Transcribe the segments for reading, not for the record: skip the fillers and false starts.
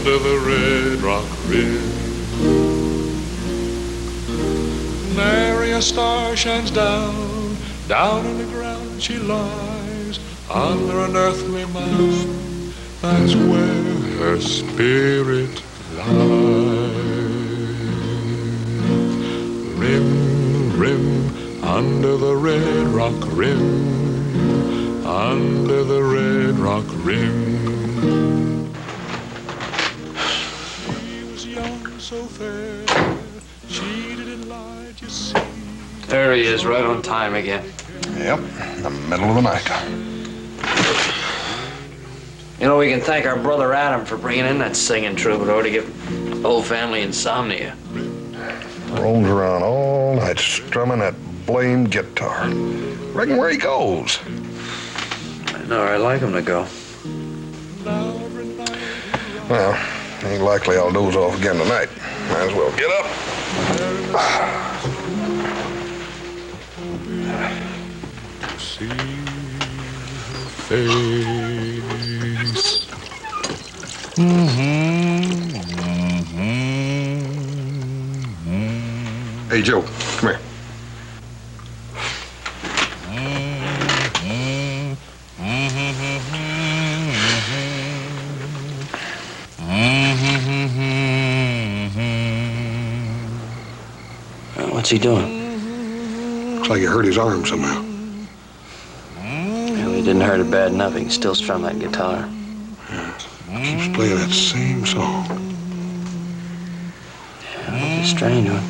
under the red rock rim. Nary a star shines down, down in the ground she lies, under an earthly mound, that's where her spirit lies. Rim, rim, under the red rock rim, under the red rock rim. She was young, so fair, cheated and lied, you see. There he is, right on time again. Yep, in the middle of the night. You know, we can thank our brother Adam for bringing in that singing troubadour to give the whole family insomnia. Roams around all night strumming that blamed guitar. Reckon where he goes. I know, I'd like him to go. Well, ain't likely I'll doze off again tonight. Might as well get up. See her face. Hey, Joe, come here. What's he doing? Looks like he hurt his arm somehow. Well, he didn't hurt it bad enough. He can still strum that guitar. Yeah. Keeps playing that same song. Yeah, it's a strange one.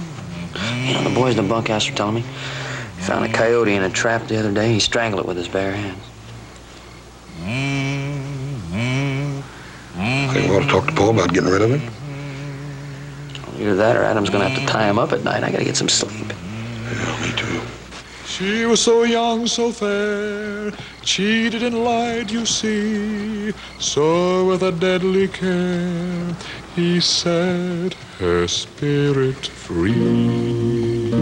You know, the boys in the bunkhouse were telling me he found a coyote in a trap the other day. He strangled it with his bare hands. Think we ought to talk to Paul about getting rid of him? Either that or Adam's gonna have to tie him up at night. I gotta get some sleep. Yeah, me too. She was so young, so fair, cheated and lied, you see. So with a deadly care, he set her spirit free.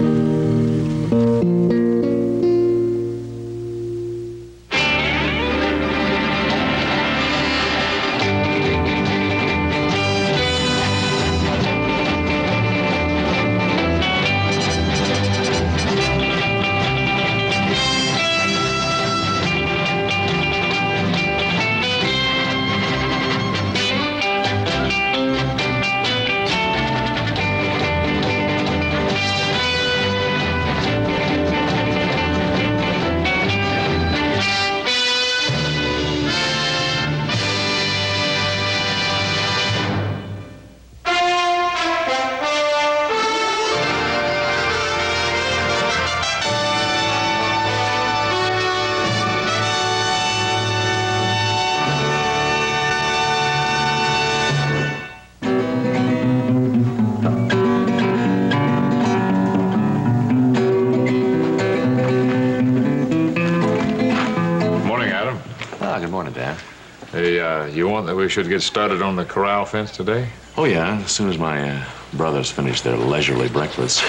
You want that we should get started on the corral fence today? Oh, yeah, as soon as my brothers finish their leisurely breakfast.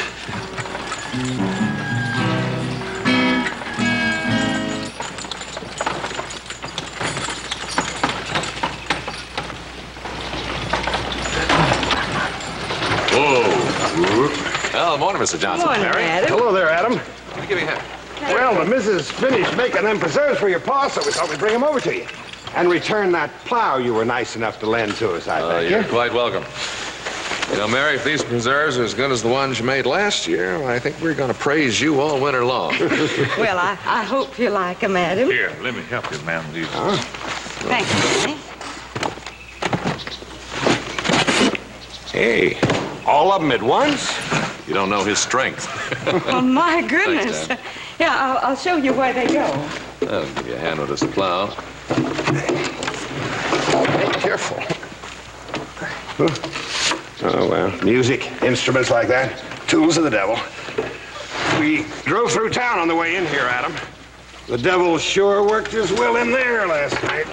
Whoa. Well, morning, Mr. Johnson. Morning, Mary. Adam. Hello there, Adam. Let me give you a hand. Well, the missus finished making them preserves for your pa, so we thought we'd bring them over to you. And return that plow you were nice enough to lend to us, I think. You're quite welcome. You know, Mary, if these preserves are as good as the ones you made last year, well, I think we're going to praise you all winter long. Well, I hope you like them, Adam. Here, let me help you, ma'am. These. Thank you, Danny. Hey, all of them at once? You don't know his strength. Oh, my goodness. Thanks, Dan. Yeah, I'll show you where they go. I'll give you a hand with this plow. Be careful. Oh, well, music, instruments like that, tools of the devil. We drove through town on the way in here, Adam. The devil sure worked his will in there last night.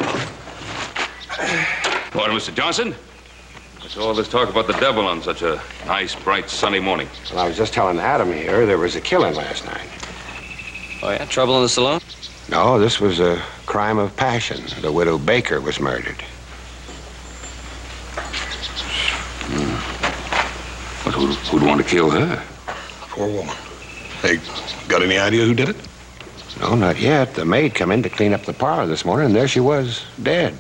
Morning, Mr. Johnson. What's all this talk about the devil on such a nice, bright, sunny morning? Well, I was just telling Adam here there was a killing last night. Oh, yeah? Trouble in the saloon? No, this was a crime of passion. The widow Baker was murdered. But who'd want to kill her? Poor woman. Hey, got any idea who did it? No, not yet. The maid come in to clean up the parlor this morning, and there she was, dead.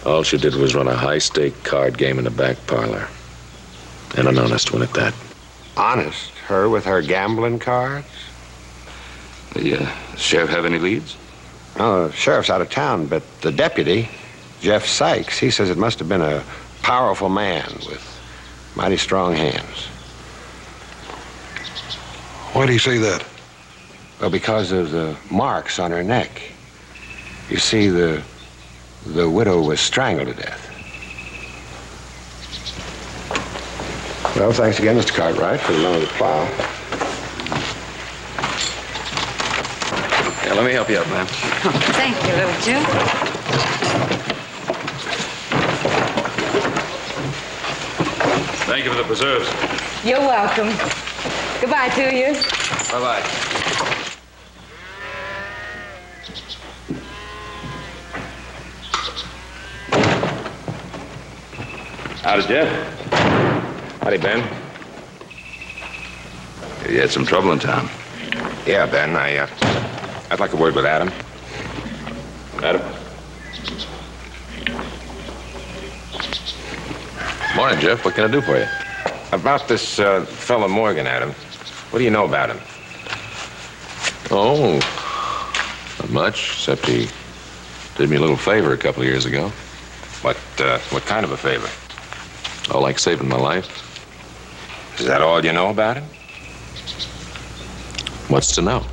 All she did was run a high-stake card game in the back parlor. And an honest one at that. Honest? Her with her gambling cards? The sheriff have any leads? No, the sheriff's out of town, but the deputy, Jeff Sykes, he says it must have been a powerful man with mighty strong hands. Why'd he say that? Well, because of the marks on her neck. You see, the widow was strangled to death. Well, thanks again, Mr. Cartwright, for the loan of the plow. Yeah, let me help you out, ma'am. Thank you, little Joe. Thank you for the preserves. You're welcome. Goodbye to you. Bye-bye. Howdy, Jeff. Howdy, Ben. You had some trouble in town. Yeah, Ben, I'd like a word with Adam. Adam? Morning, Jeff. What can I do for you? About this fellow Morgan, Adam. What do you know about him? Oh, not much, except he did me a little favor a couple of years ago. What kind of a favor? Oh, like saving my life. Is that all you know about him? What's to know?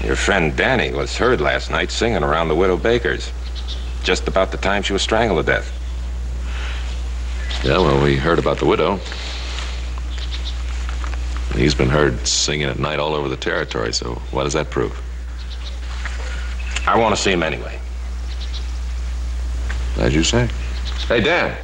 Your friend Danny was heard last night singing around the widow Baker's. Just about the time she was strangled to death. Yeah, well, we heard about the widow. He's been heard singing at night all over the territory, so what does that prove? I want to see him anyway. As you say. Hey, Dan.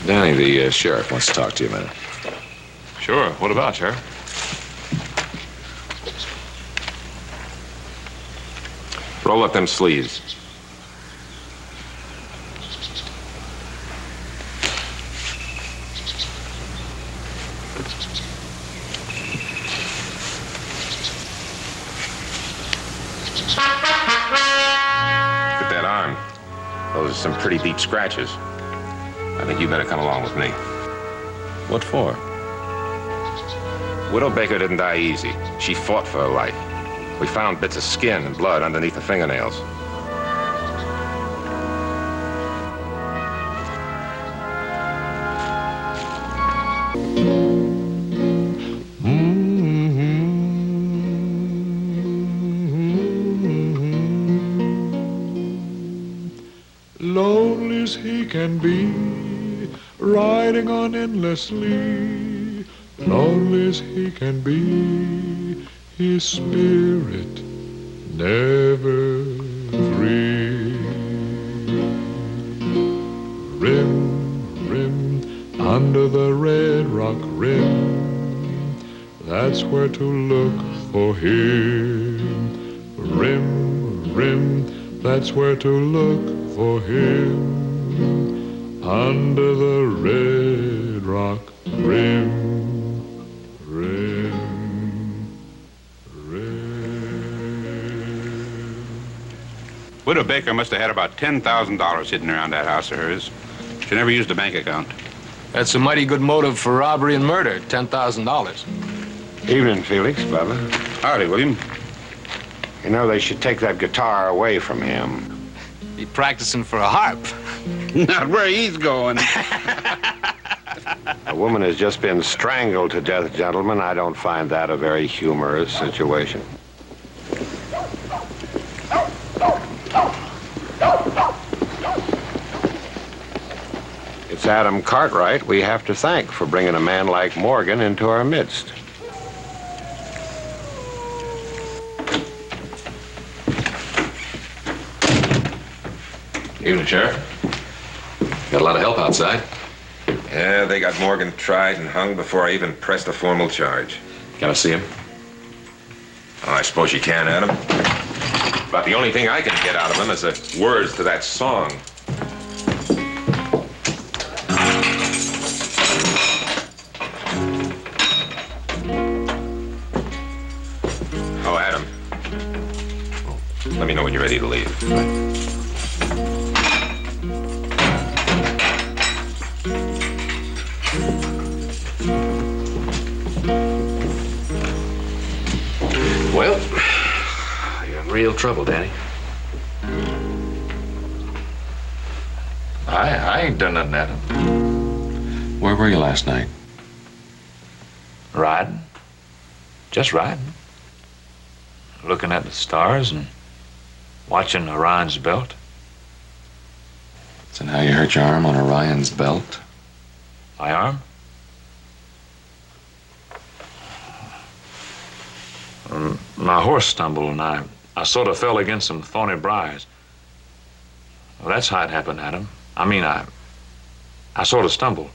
Danny, the sheriff wants to talk to you a minute. Sure. What about, Sheriff? Roll up them sleeves. Look at that arm. Those are some pretty deep scratches. I think you better come along with me. What for? Widow Baker didn't die easy. She fought for her life. We found bits of skin and blood underneath the fingernails. Lonely as he can be, riding on endlessly. Lonely as he can be, his spirit never free. Rim, rim, under the red rock rim, that's where to look for him. Rim, rim, that's where to look for him. Under the red rock rim. Widow Baker must have had about $10,000 hidden around that house of hers. She never used a bank account. That's a mighty good motive for robbery and murder, $10,000. Evening, Felix, Bubba. Howdy, William. You know, they should take that guitar away from him. Be practicing for a harp. Not where he's going. A woman has just been strangled to death, gentlemen. I don't find that a very humorous situation. It's Adam Cartwright we have to thank for bringing a man like Morgan into our midst. Evening, Sheriff. Got a lot of help outside. Yeah, they got Morgan tried and hung before I even pressed a formal charge. Can I see him? I suppose you can, Adam. About the only thing I can get out of him is the words to that song. Oh, Adam. Let me know when you're ready to leave. Well, you're in real trouble, Danny. I ain't done nothing, Adam. Where were you last night? Riding. Just riding. Looking at the stars and watching Orion's belt. Is that how you hurt your arm on Orion's belt? My arm? My horse stumbled and I sort of fell against some thorny briars. Well, that's how it happened, Adam. I mean, I sort of stumbled.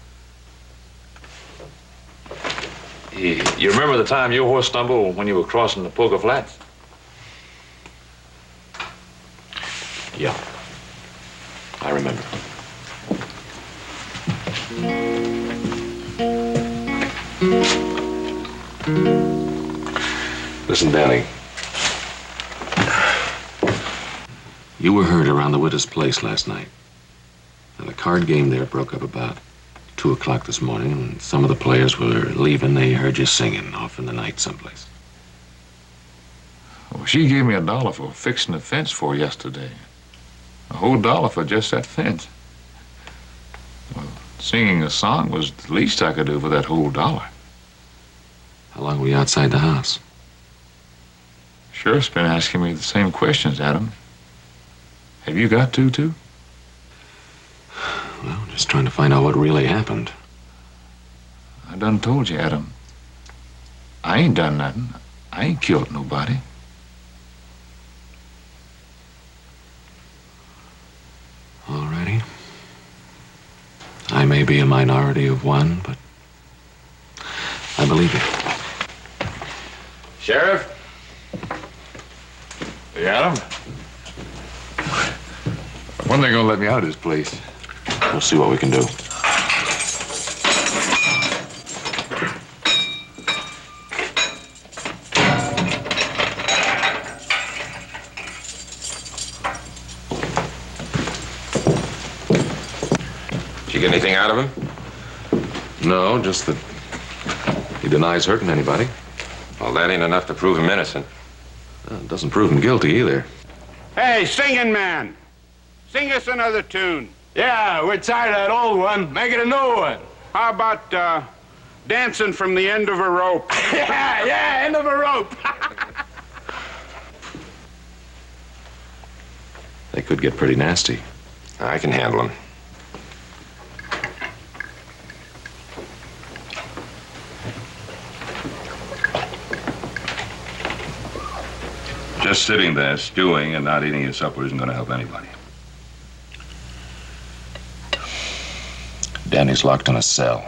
You remember the time your horse stumbled when you were crossing the Poker Flats? Yeah. I remember. Listen, Danny. You were heard around the widow's place last night. Now, the card game there broke up about 2 o'clock this morning, and some of the players were leaving. They heard you singing off in the night someplace. Well, she gave me $1 for fixing the fence for yesterday. A whole $1 for just that fence. Well, singing a song was the least I could do for that whole $1. How long were you outside the house? Sheriff's been asking me the same questions, Adam. Have you got to, too? Well, just trying to find out what really happened. I done told you, Adam. I ain't done nothing. I ain't killed nobody. Alrighty. I may be a minority of one, but I believe you. Sheriff? You got him? When they gonna let me out of this place? We'll see what we can do. Did you get anything out of him? No, just that he denies hurting anybody. Well, that ain't enough to prove him innocent. It doesn't prove him guilty either. Hey, singing man, sing us another tune. Yeah, we're tired of that old one. Make it a new one. How about dancing from the end of a rope? yeah, end of a rope. They could get pretty nasty. I can handle him. Just sitting there stewing and not eating your supper isn't going to help anybody. Danny's locked in a cell,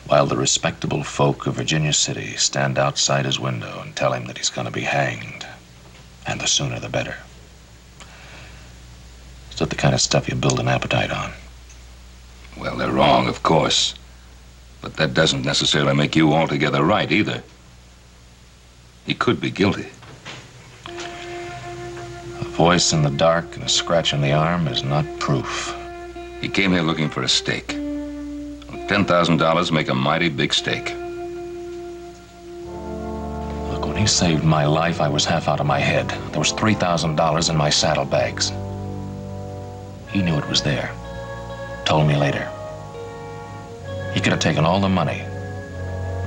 while the respectable folk of Virginia City stand outside his window and tell him that he's going to be hanged, and the sooner the better. Is that the kind of stuff you build an appetite on? Well, they're wrong, of course. But that doesn't necessarily make you altogether right, either. He could be guilty. A voice in the dark and a scratch on the arm is not proof. He came here looking for a stake. $10,000 make a mighty big stake. Look, when he saved my life, I was half out of my head. There was $3,000 in my saddlebags. He knew it was there. Told me later. He could have taken all the money,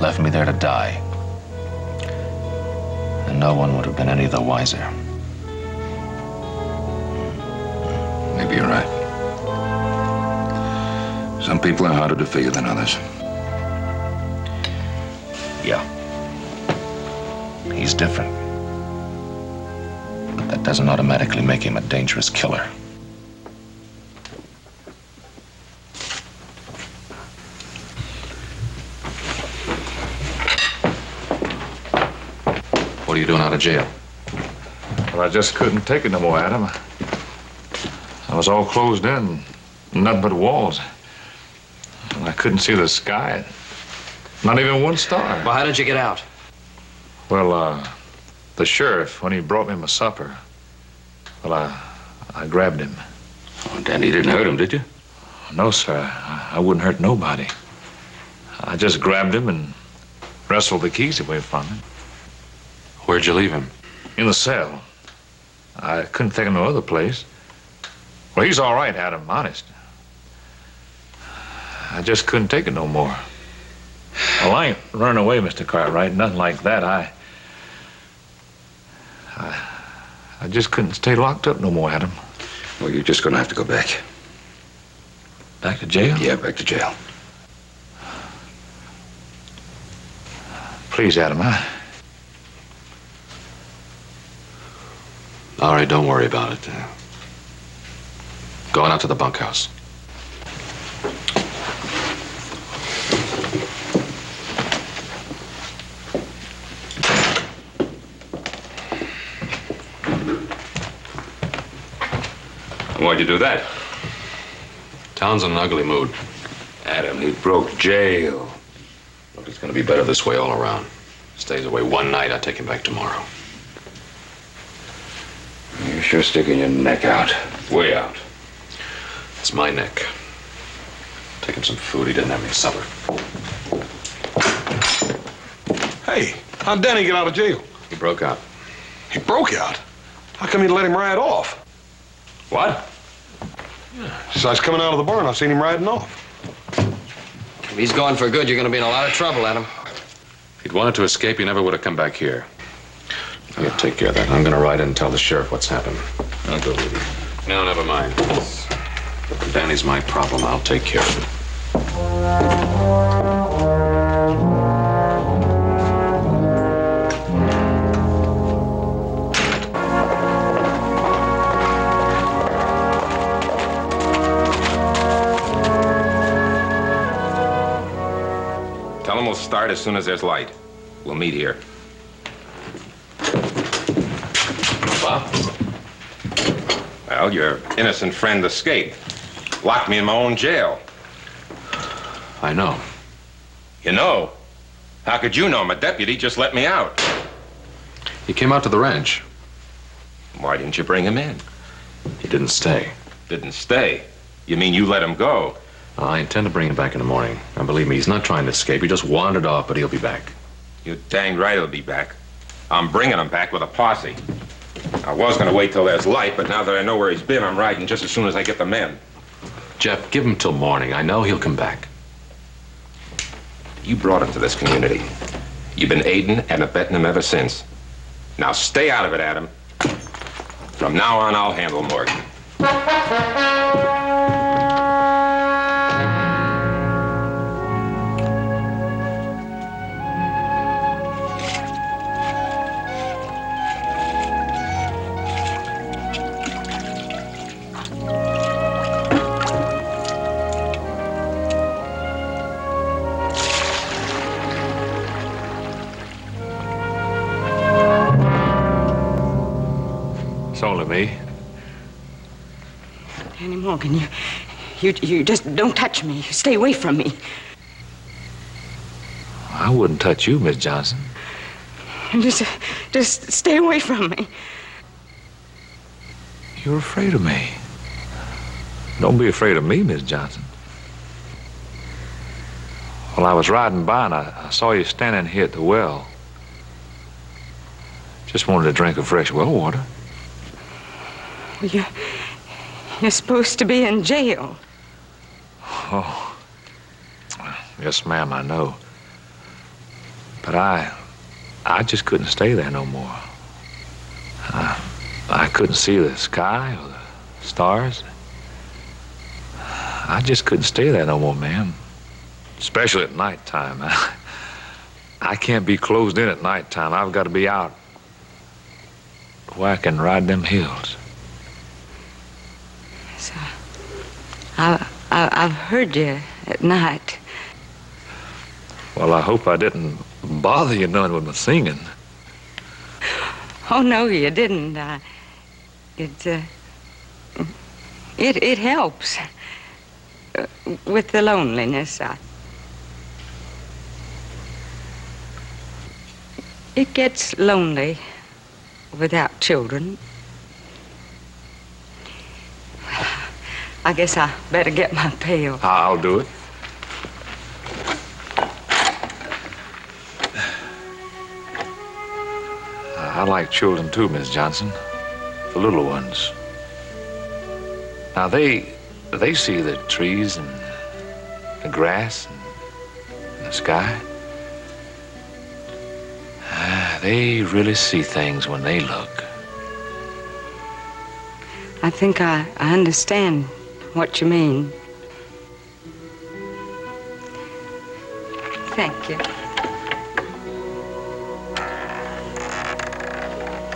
left me there to die. And no one would have been any the wiser. Maybe you're right. Some people are harder to figure than others. Yeah. He's different. But that doesn't automatically make him a dangerous killer. What are you doing out of jail? Well, I just couldn't take it no more, Adam. I was all closed in, nothing but walls. And I couldn't see the sky. Not even one star. Well, how did you get out? Well, the sheriff, when he brought me my supper, well, I grabbed him. Oh, Danny, you didn't hurt him, did you? No, sir. I wouldn't hurt nobody. I just grabbed him and wrestled the keys away from him. Where'd you leave him? In the cell. I couldn't take him no other place. Well, he's all right, Adam, honest. I just couldn't take it no more. Well, I ain't running away, Mr. Cartwright, nothing like that. I just couldn't stay locked up no more, Adam. Well, you're just gonna have to go back. Back to jail? Yeah, back to jail. Please, Adam, All right, don't worry about it. Going out to the bunkhouse. Why'd you do that? Town's in an ugly mood. Adam, he broke jail. Look, it's gonna be better this way all around. Stays away one night, I take him back tomorrow. You're sure sticking your neck out. Way out. It's my neck. Take him some food. He didn't have any supper. Hey, how'd Danny get out of jail? He broke out. He broke out? How come you let him ride off? What? Since I was coming out of the barn, I seen him riding off. If he's gone for good, you're going to be in a lot of trouble, Adam. If he'd wanted to escape, he never would have come back here. Yeah, take care of that. I'm gonna ride in and tell the sheriff what's happened. I'll go with you. No, never mind. Danny's my problem. I'll take care of it. Tell him we'll start as soon as there's light. We'll meet here. Well, your innocent friend escaped. Locked me in my own jail. I know. You know? How could you know? I'm a deputy. Just let me out. He came out to the ranch. Why didn't you bring him in? He didn't stay. Didn't stay? You mean you let him go? I intend to bring him back in the morning. And believe me, he's not trying to escape. He just wandered off, but he'll be back. You're dang right he'll be back. I'm bringing him back with a posse. I was going to wait till there's light, but now that I know where he's been, I'm riding just as soon as I get the men. Jeff, give him till morning. I know he'll come back. You brought him to this community. You've been aiding and abetting him ever since. Now stay out of it, Adam. From now on, I'll handle Morgan. Only me. Danny Morgan, you just don't touch me. Stay away from me. I wouldn't touch you, Miss Johnson. Just stay away from me. You're afraid of me. Don't be afraid of me, Miss Johnson. Well, I was riding by and I saw you standing here at the well. Just wanted a drink of fresh well water. You're supposed to be in jail. Oh. Yes, ma'am, I know. But I just couldn't stay there no more. I couldn't see the sky or the stars. I just couldn't stay there no more, ma'am. Especially at nighttime. I can't be closed in at nighttime. I've got to be out where I can ride them hills. So, I've heard you at night. Well, I hope I didn't bother you none with my singing. Oh, no, you didn't. It helps with the loneliness. It gets lonely without children. I guess I better get my pail. I'll do it. I like children too, Miss Johnson. The little ones. Now they see the trees and the grass and the sky. They really see things when they look. I think I understand what you mean. Thank you.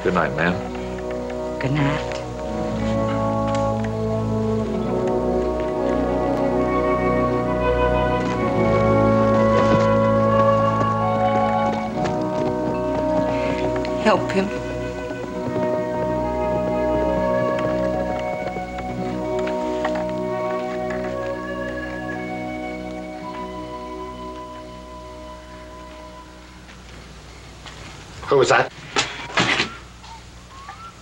Good night, ma'am. Good night. Help him. Who was that?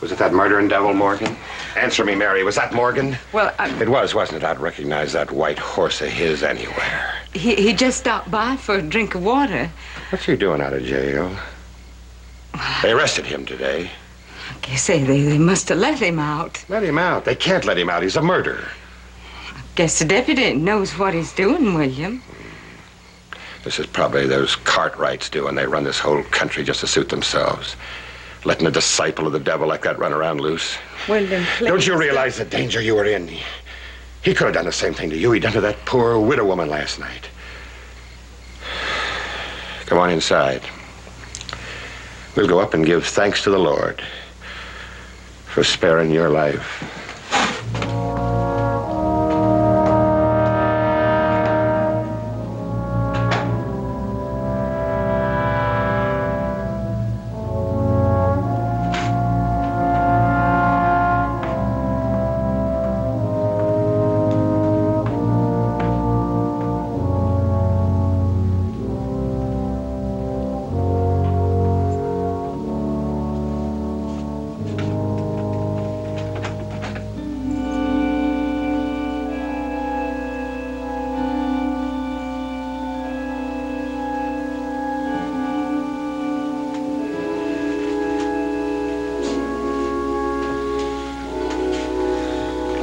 Was it that murdering devil, Morgan? Answer me, Mary. Was that Morgan? Well, It was, wasn't it? I'd recognize that white horse of his anywhere. he just stopped by for a drink of water. What's he doing out of jail? They arrested him today. I guess they must have let him out. Let him out? They can't let him out. He's a murderer. Guess the deputy knows what he's doing, William. This is probably those Cartwrights doing. They run this whole country just to suit themselves. Letting a disciple of the devil like that run around loose. William, please. Don't you realize the danger you were in? He could have done the same thing to you he done to that poor widow woman last night. Come on inside. We'll go up and give thanks to the Lord for sparing your life.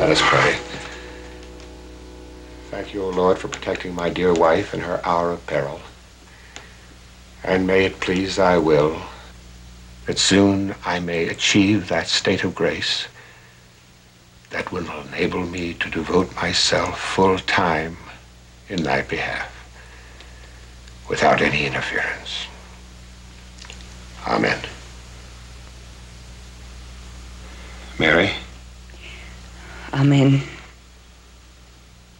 Let us pray. Thank you, O Lord, for protecting my dear wife in her hour of peril. And may it please thy will that soon I may achieve that state of grace that will enable me to devote myself full time in thy behalf without any interference. Amen. Mary? Amen.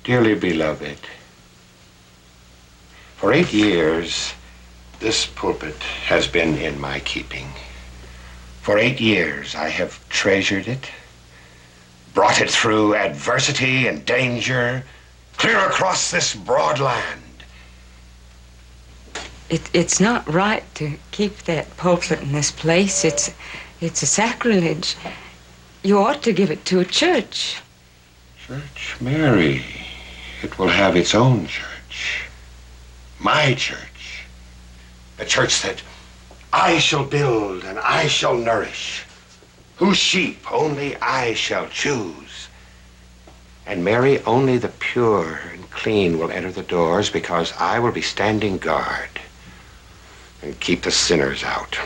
Dearly beloved, for 8 years, this pulpit has been in my keeping. For 8 years, I have treasured it, brought it through adversity and danger, clear across this broad land. It's not right to keep that pulpit in this place. It's a sacrilege. You ought to give it to a church. Church, Mary. It will have its own church. My church. A church that I shall build and I shall nourish. Whose sheep only I shall choose. And Mary, only the pure and clean will enter the doors because I will be standing guard and keep the sinners out.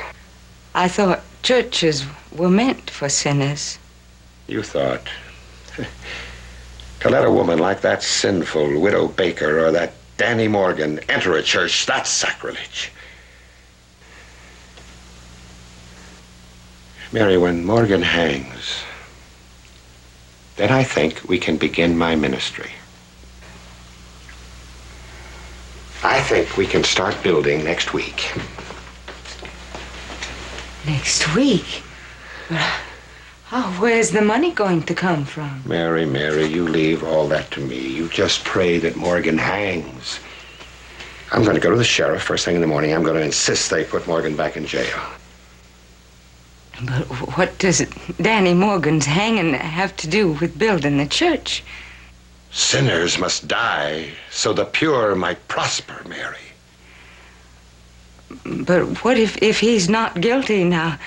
I thought churches were meant for sinners. You thought. To let a woman like that sinful Widow Baker or that Danny Morgan enter a church, that's sacrilege. Mary, when Morgan hangs, then I think we can begin my ministry. I think we can start building next week. Next week? Oh, where's the money going to come from? Mary, you leave all that to me. You just pray that Morgan hangs. I'm going to go to the sheriff first thing in the morning. I'm going to insist they put Morgan back in jail. But what does Danny Morgan's hanging have to do with building the church? Sinners must die so the pure might prosper, Mary. But what if he's not guilty now?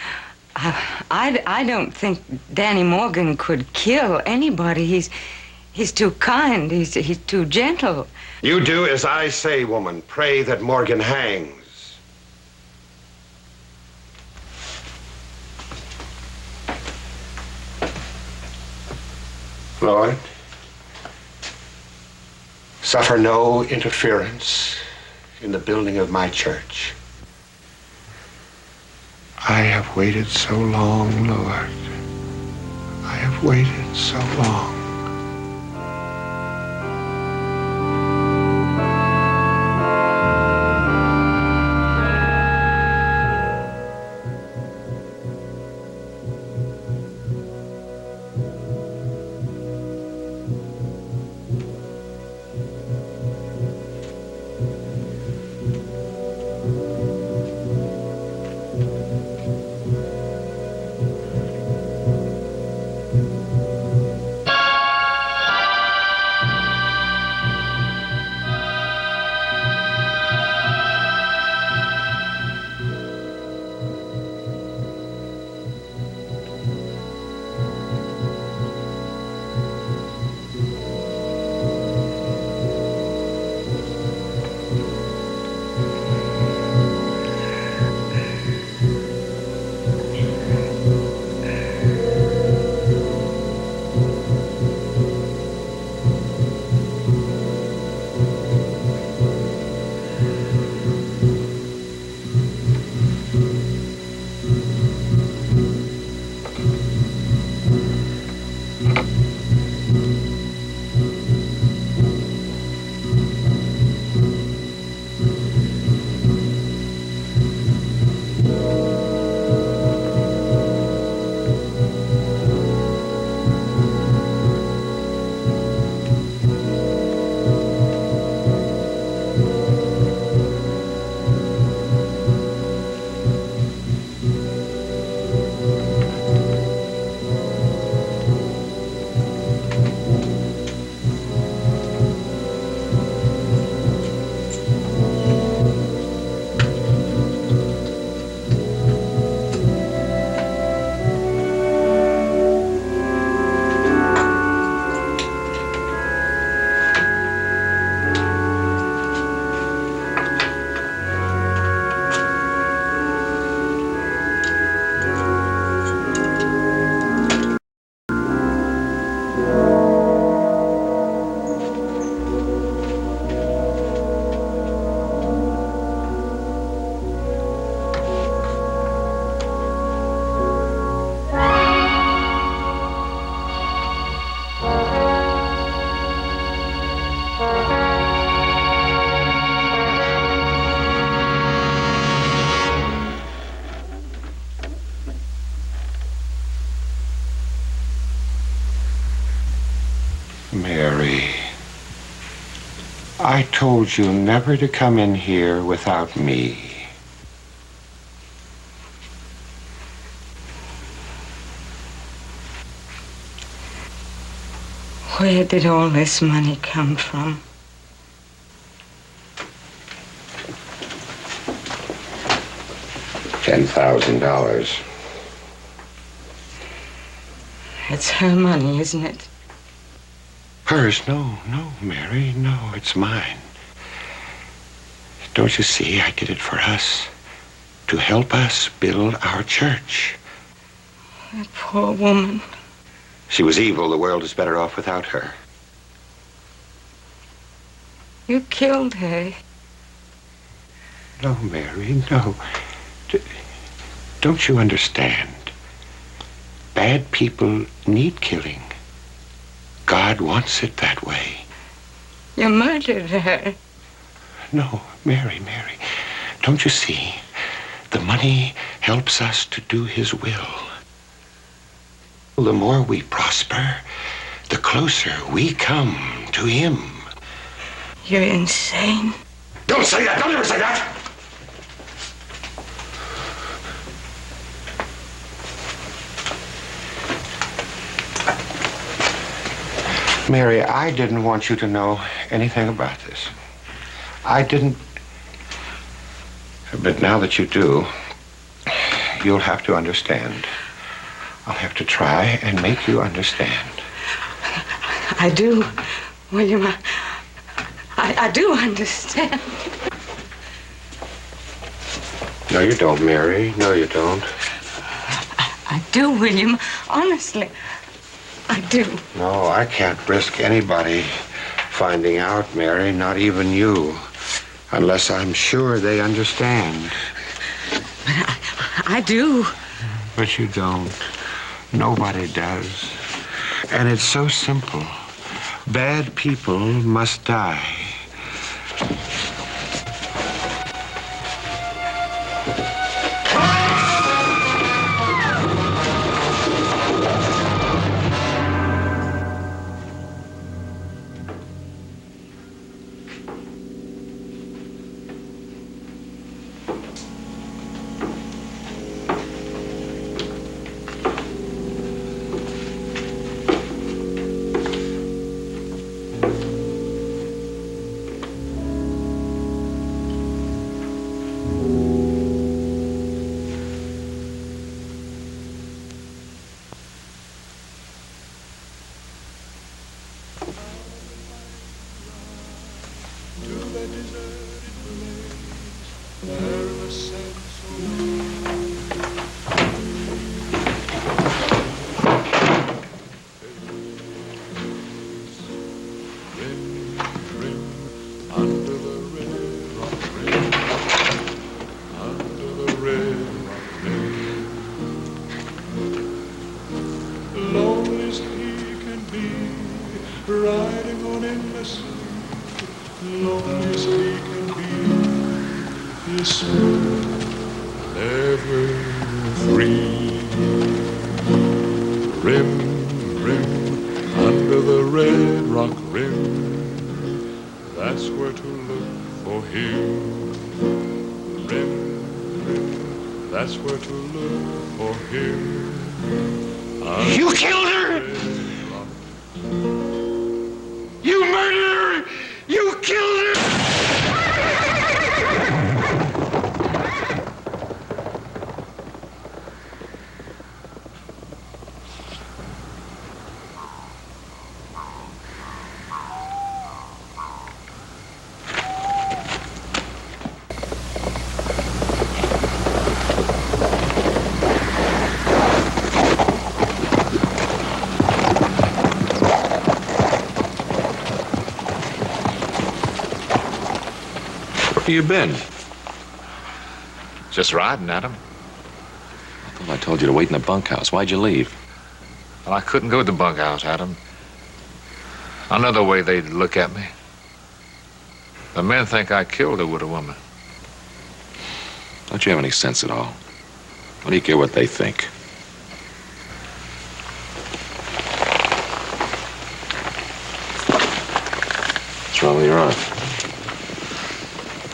I don't think Danny Morgan could kill anybody. He's too kind. He's too gentle. You do as I say, woman. Pray that Morgan hangs. Lord, suffer no interference in the building of my church. I have waited so long, Lord. I have waited so long. Mary, I told you never to come in here without me. Where did all this money come from? $10,000. It's her money, isn't it? Hers? No, Mary, no, it's mine. Don't you see, I did it for us. To help us build our church. That poor woman. She was evil. The world is better off without her. You killed her. No, Mary, no. Don't you understand? Bad people need killing. God wants it that way. You murdered her. No, Mary. Don't you see? The money helps us to do his will. The more we prosper, the closer we come to him. You're insane. Don't say that! Don't ever say that! Mary, I didn't want you to know anything about this. I didn't. But now that you do, you'll have to understand. I'll have to try and make you understand. I do, William. I do understand. No, you don't, Mary. No, you don't. I do, William. Honestly, I do. No, I can't risk anybody finding out, Mary, not even you, unless I'm sure they understand. But I do. But you don't. Nobody does. And it's so simple. Bad people must die. Riding on endless, lonely as he can be, his spirit never free. Rim, rim, under the red rock rim, that's where to look for him. Rim, rim, that's where to look for him. You killed her! You murderer! You killed her! Where you been? Just riding, Adam. I thought I told you to wait in the bunkhouse. Why'd you leave? Well, I couldn't go to the bunkhouse, Adam. Another way they'd look at me. The men think I killed her with a woman. Don't you have any sense at all? What do you care what they think? What's wrong with your arm?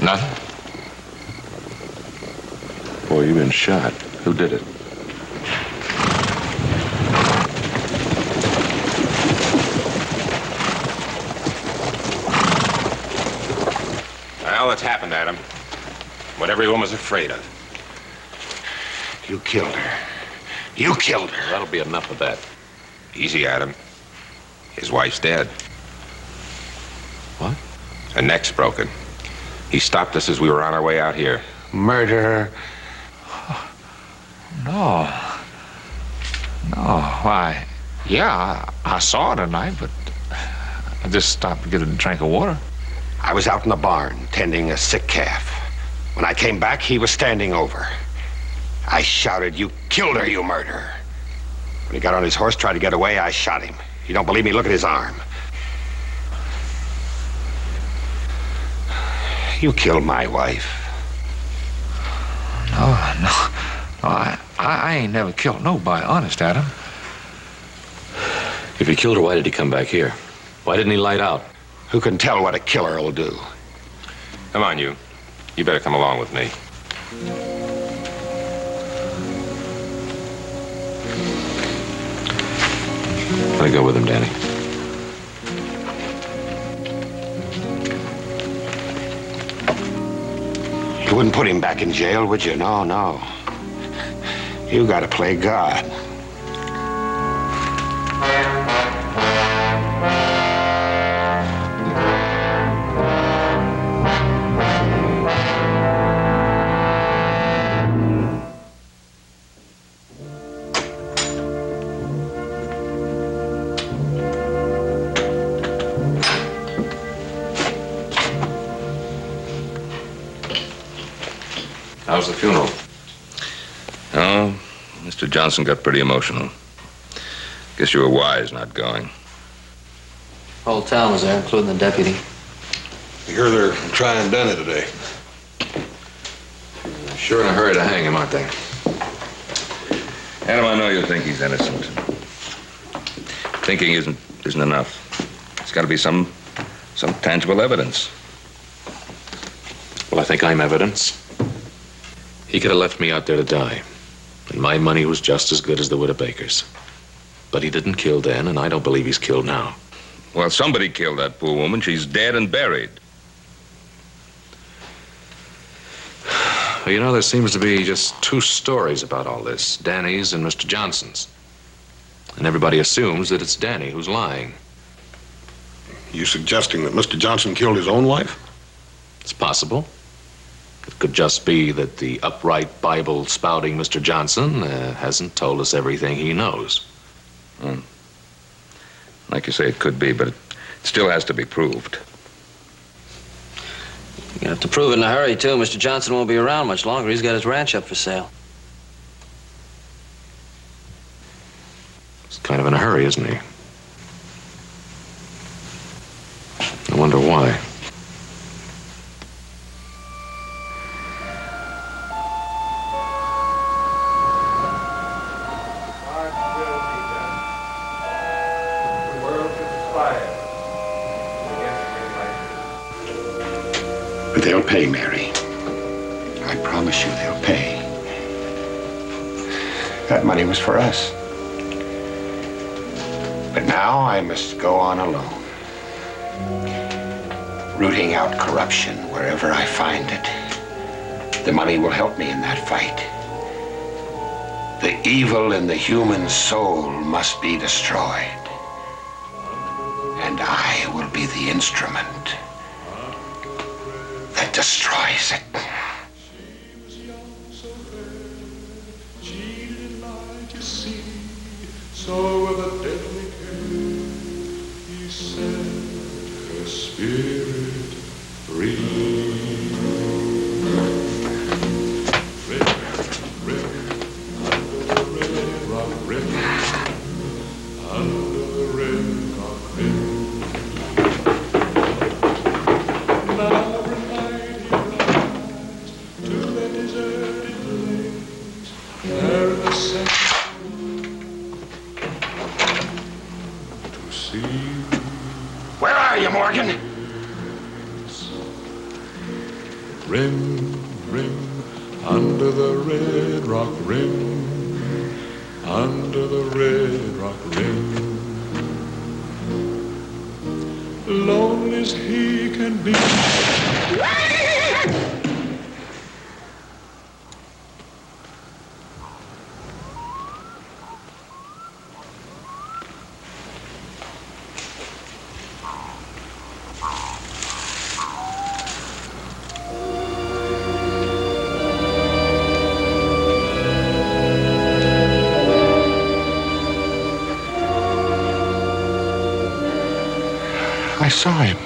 Nothing. Boy, you've been shot. Who did it? Well, it's happened, Adam. What everyone was afraid of. You killed her. You killed her. That'll be enough of that. Easy, Adam. His wife's dead. What? Her neck's broken. He stopped us as we were on our way out here. Murder. No. No, why, yeah, I saw her tonight, but I just stopped to get a drink of water. I was out in the barn tending a sick calf. When I came back, he was standing over. I shouted, "You killed her, you murderer." When he got on his horse, tried to get away, I shot him. You don't believe me? Look at his arm. You killed my wife. No, I ain't never killed nobody, honest, Adam. If he killed her, why did he come back here? Why didn't he light out? Who can tell what a killer will do? Come on, you. You better come along with me. Let me go with him, Danny. You wouldn't put him back in jail, would you? No, no. You gotta play God. How's the funeral? Oh, Mr. Johnson got pretty emotional. Guess you were wise not going. Whole town was there, including the deputy. I hear they're trying Denny today. Sure in a hurry to hang him, aren't they? Adam, I know you think he's innocent. Thinking isn't enough. There's got to be some tangible evidence. Well, I think I'm evidence. He could have left me out there to die. And my money was just as good as the widow Baker's. But he didn't kill then, and I don't believe he's killed now. Well, somebody killed that poor woman. She's dead and buried. Well, you know, there seems to be just two stories about all this, Danny's and Mr. Johnson's. And everybody assumes that it's Danny who's lying. You suggesting that Mr. Johnson killed his own wife? It's possible. It could just be that the upright, Bible-spouting Mr. Johnson hasn't told us everything he knows. Like you say, it could be, but it still has to be proved. You have to prove it in a hurry, too. Mr. Johnson won't be around much longer. He's got his ranch up for sale. He's kind of in a hurry, isn't he? I wonder why. But they'll pay, Mary. I promise you they'll pay. That money was for us. But now I must go on alone, rooting out corruption wherever I find it. The money will help me in that fight. The evil in the human soul must be destroyed. And I will be the instrument that destroys it. So with a deadly care, he set her spirit free. Under the red rock rim. Now every night he rides to the deserted place, there in the center. Where are you, Morgan? Rim, rim, under the red rock rim, under the red rock rim. Lonely as he can be. I saw him.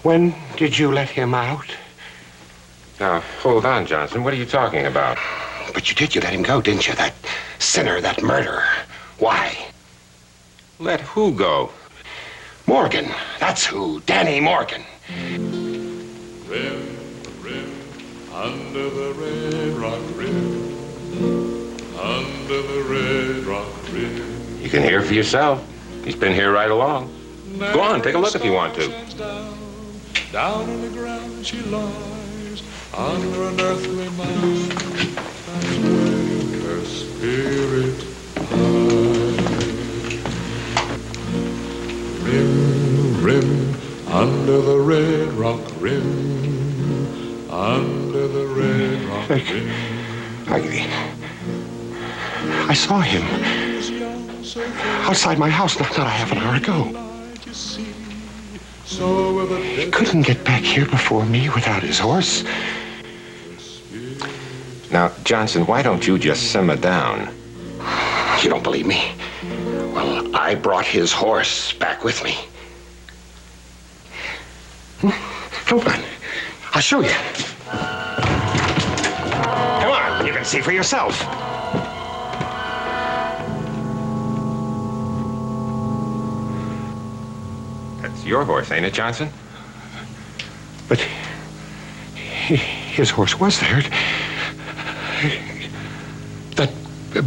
When did you let him out? Now, hold on, Johnson. What are you talking about? But you did. You let him go, didn't you? That sinner, that murderer. Why? Let who go? Morgan. That's who. Danny Morgan. Rim, rim, under the red rock rim. Under the red rock rim. You can hear for yourself. He's been here right along. Go on, take a look if you want to. Down on the ground she lies, under an earthly mound. That's where her spirit hides. Rim, rim, under the red rock rim. Under the red rock rim. I saw him outside my house not a half an hour ago. He couldn't get back here before me without his horse. Now, Johnson, why don't you just simmer down? You don't believe me? Well, I brought his horse back with me. Come on. I'll show you. Come on, you can see for yourself. That's your horse, ain't it, Johnson? But his horse was there. That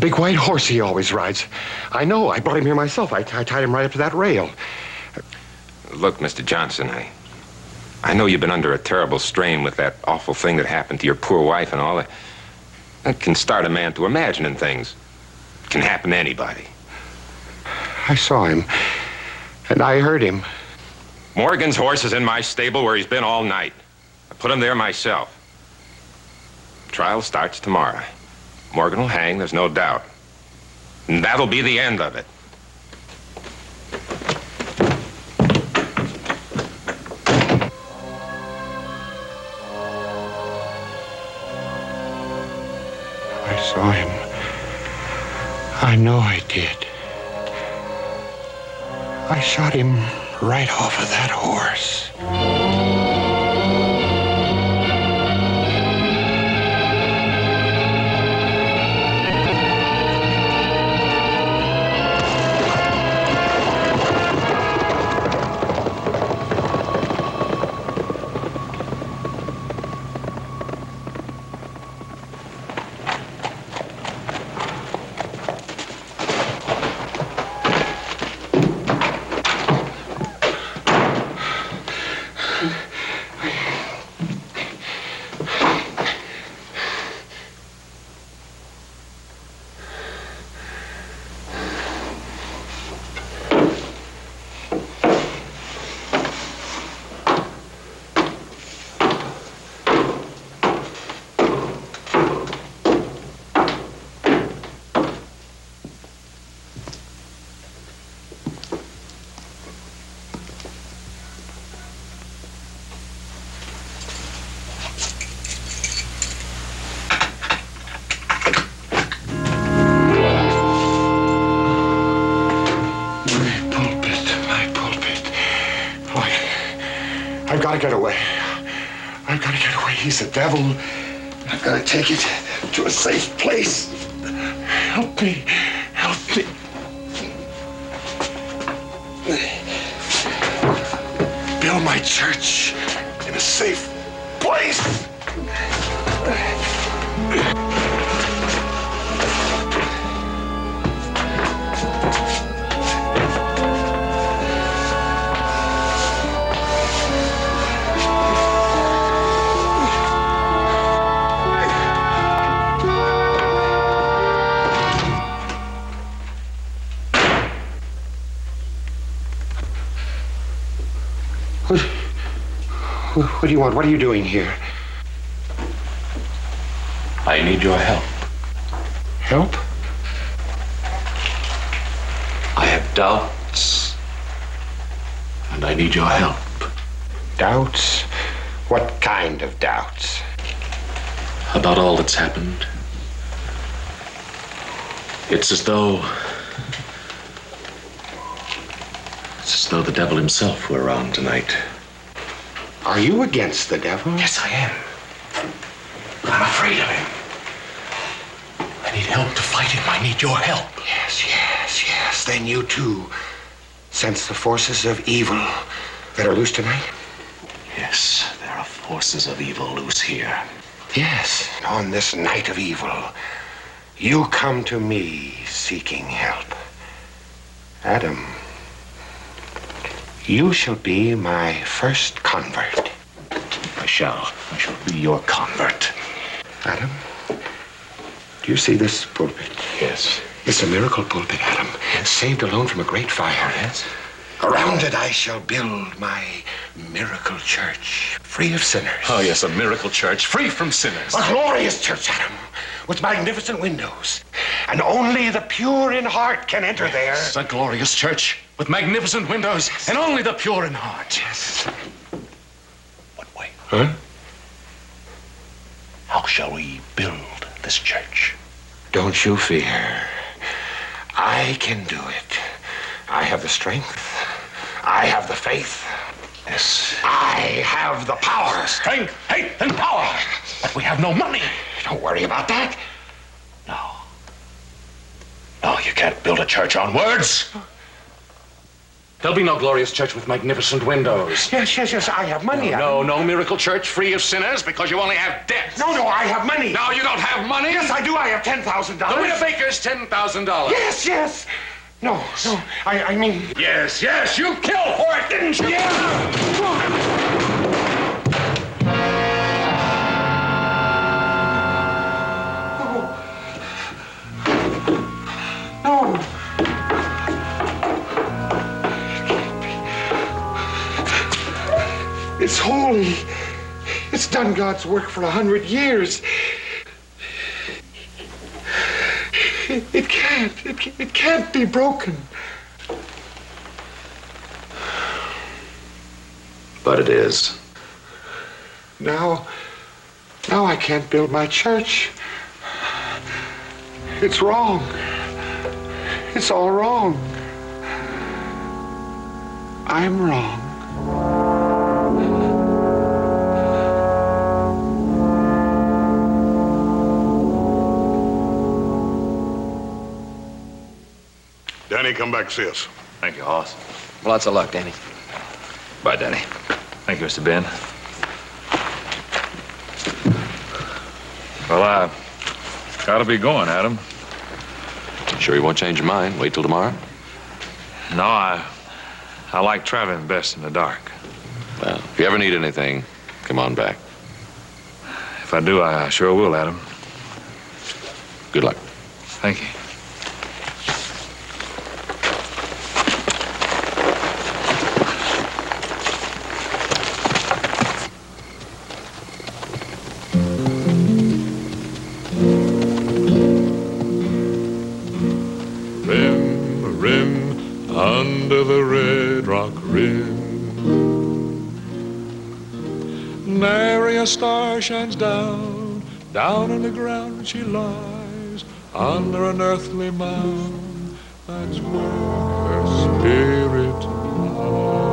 big white horse he always rides. I know. I brought him here myself. I tied him right up to that rail. Look, Mr. Johnson, I know you've been under a terrible strain with that awful thing that happened to your poor wife and all that. That can start a man to imagining things. It can happen to anybody. I saw him, and I heard him. Morgan's horse is in my stable where he's been all night. I put him there myself. Trial starts tomorrow. Morgan will hang, there's no doubt. And that'll be the end of it. I saw him. I know I did. I shot him right off of that horse. I've got to get away. I've got to get away. He's a devil. I've got to take it to a safe place. Help me. Help me. Build my church in a safe place. What do you want? What are you doing here? I need your help. Help? I have doubts, and I need your help. Doubts? What kind of doubts? About all that's happened. It's as though the devil himself were around tonight. Are you against the devil? Yes, I am. I'm afraid of him. I need help to fight him. I need your help. Yes, yes, yes. Then you too sense the forces of evil that are loose tonight? Yes, there are forces of evil loose here. Yes, on this night of evil, you come to me seeking help. Adam, you shall be my first convert. I shall be your convert. Adam, do you see this pulpit? Yes. It's a miracle pulpit, Adam. Yes. Saved alone from a great fire. Yes. Around it I shall build my miracle church, free of sinners. Oh, yes, a miracle church, free from sinners. A glorious church, Adam, with magnificent windows. And only the pure in heart can enter there. Yes, a glorious church with magnificent windows, and only the pure in heart. Yes. What way? Huh? How shall we build this church? Don't you fear. I can do it. I have the strength. I have the faith. Yes. I have the power. Strength, faith, and power. But we have no money. Don't worry about that. No. No, you can't build a church on words. There'll be no glorious church with magnificent windows. Yes, yes, yes, I have money. No miracle church free of sinners because you only have debt. No, I have money. No, you don't have money. Yes, I do. I have $10,000. The Widow Baker's $10,000. Yes, yes. No, I mean... Yes, you killed for it, didn't you? No. It's holy. It's done God's work for 100 years. It can't be broken. But it is. Now I can't build my church. It's wrong. It's all wrong. I'm wrong. Danny, come back, see us. Thank you, Hoss. Lots of luck, Danny. Bye, Danny. Thank you, Mr. Ben. Well, I gotta be going, Adam. Sure you won't change your mind? Wait till tomorrow? No, I like traveling best in the dark. Well, if you ever need anything, come on back. If I do, I sure will, Adam. Good luck. Thank you. Under the red rock rim, nary a star shines down on the ground she lies, under an earthly mound, that's where her spirit lies.